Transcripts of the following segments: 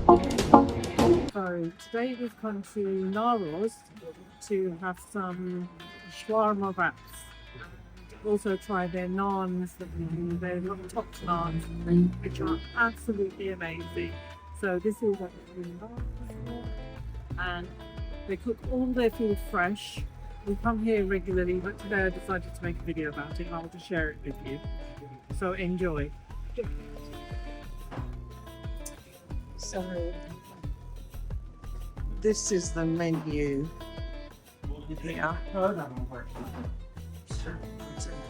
So today we've come to Nawroz to have some shawarma wraps. Also try their naans that they do, their top naans, which are absolutely amazing. So this is actually Nawroz, and they cook all their food fresh. We come here regularly, but today I decided to make a video about it and I want to share it with you. So enjoy. So this is the menu here. Take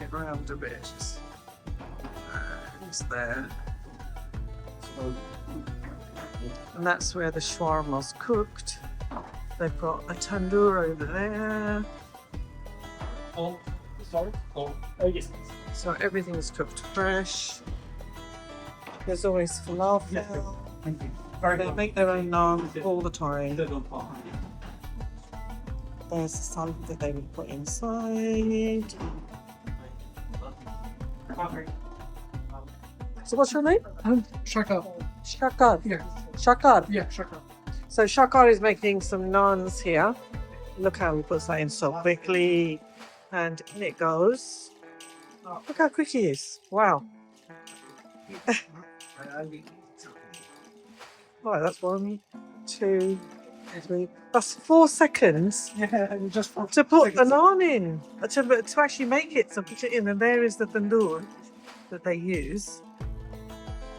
it around a bit. It's there. And that's where the shawarma's cooked. They've got a tandoor over there. Oh, sorry. Oh, yes. So everything's cooked fresh. There's always falafel. Thank you. They make their own naan all the time. There's the salad that they would put inside. So what's your name? Shaka. Shakar. Yeah. Shakar. Yeah, Shaka. So Shakar is making some naans here. Look how he puts that in so quickly. And in it goes. Look how quick he is. Wow. Right, that's 1, 2, 3. That's 4 seconds Yeah, just for to put the naan in. To actually make it, so put it in. And there is the tandoor that they use.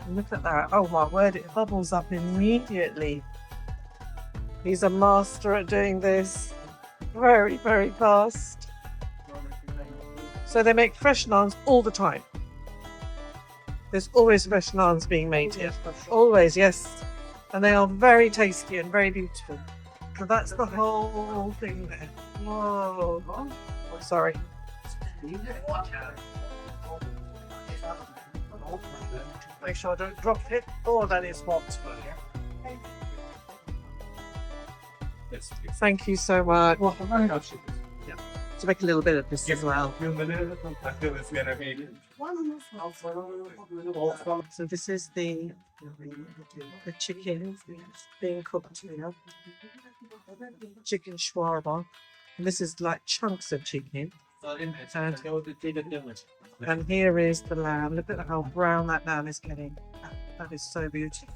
And look at that. Oh my word, it bubbles up immediately. He's a master at doing this. Very, very fast. So they make fresh naans all the time. There's always fresh naans being made here. Always, yes. And they are very tasty and very beautiful. So that's the whole thing there. Whoa. Oh, sorry. Make sure I don't drop it. Oh, that is hot. Thank you so much. To make a little bit of this as well. So this is the chicken being cooked here. Chicken shawarma. And this is like chunks of chicken. And here is the lamb. Look at how brown that lamb is getting. That is so beautiful.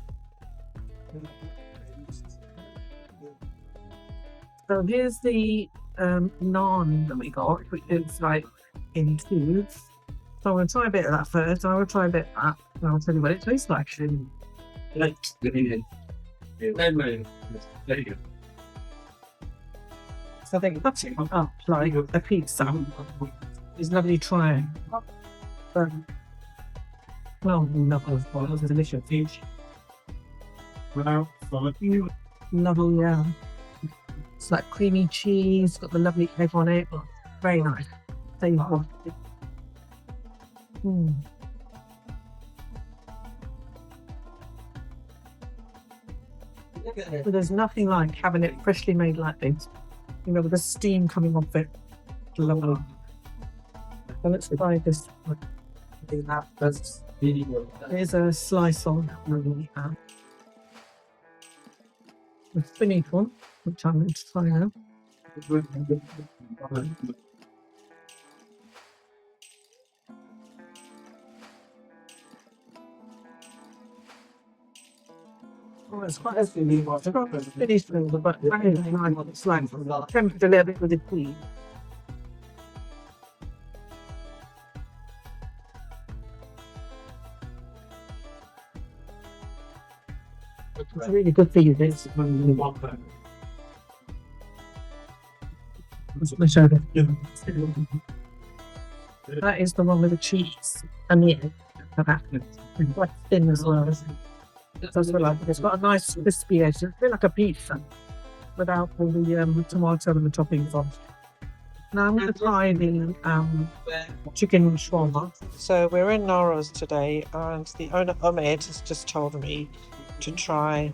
So here's the naan that we got, which is like in tubes. So I'm going to try a bit of that first. I will try a bit of that, and I'll tell you what it tastes like. There you go. So I think that's it up like a pizza. It's lovely trying. Well, knuckles, well, it's delicious. Lovely, yeah. It's like creamy cheese, got the lovely egg on it. Very nice. There you go. But there's nothing like having it freshly made like this. You know, with the steam coming off it. Lovely. So let's try this. Here's a slice on the spinach one, which I'm going to try now. Oh, it's quite spinach, but very nice. It's like tempted a little bit with the tea. It's really good for you, this. That is the one with the cheese and the egg. It's quite thin as well. That's what I like. It's got a nice crispy edge. It's a bit like a pizza without all the tomato and the toppings on. Now I'm going to try the chicken shawarma. So we're in Nawroz today, and the owner Ahmed has just told me to try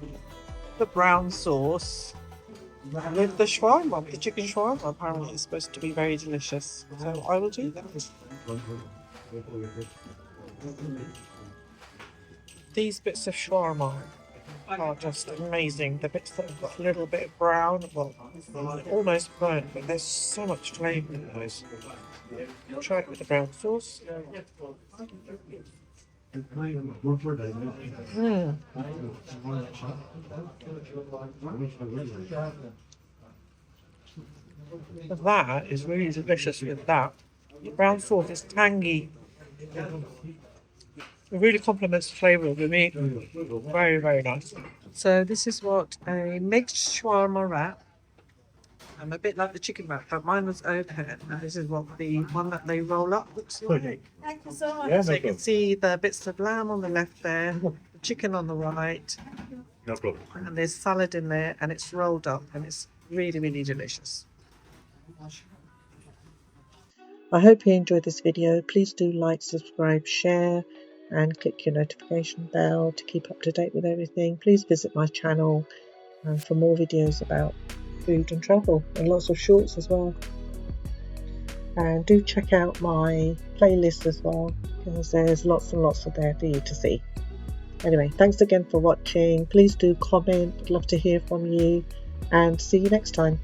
the brown sauce with the shawarma, the chicken shawarma. Apparently it's supposed to be very delicious. So I will do that. These bits of shawarma are just amazing. The bits that have got a little bit of brown, well, almost burnt, but there's so much flavour in those. Try it with the brown sauce. That is really delicious with that. The brown sauce is tangy. It really complements the flavour of the meat. Very, very nice. So this is what a mixed shawarma wrap. I'm a bit like the chicken wrap, but mine was open. And this is what the one that they roll up looks like. Thank you so much. Yeah, So no you can problem. see the bits of lamb on the left there, the chicken on the right, No problem. and there's salad in there, and it's rolled up, and it's really, really delicious. I hope you enjoyed this video. Please do like, subscribe, share, and click your notification bell to keep up to date with everything. Please visit my channel for more videos about food and travel, and lots of shorts as well. And do check out my playlist as well, because there's lots and lots of there for you to see. Anyway, thanks again for watching. Please do comment. I'd love to hear from you, and see you next time.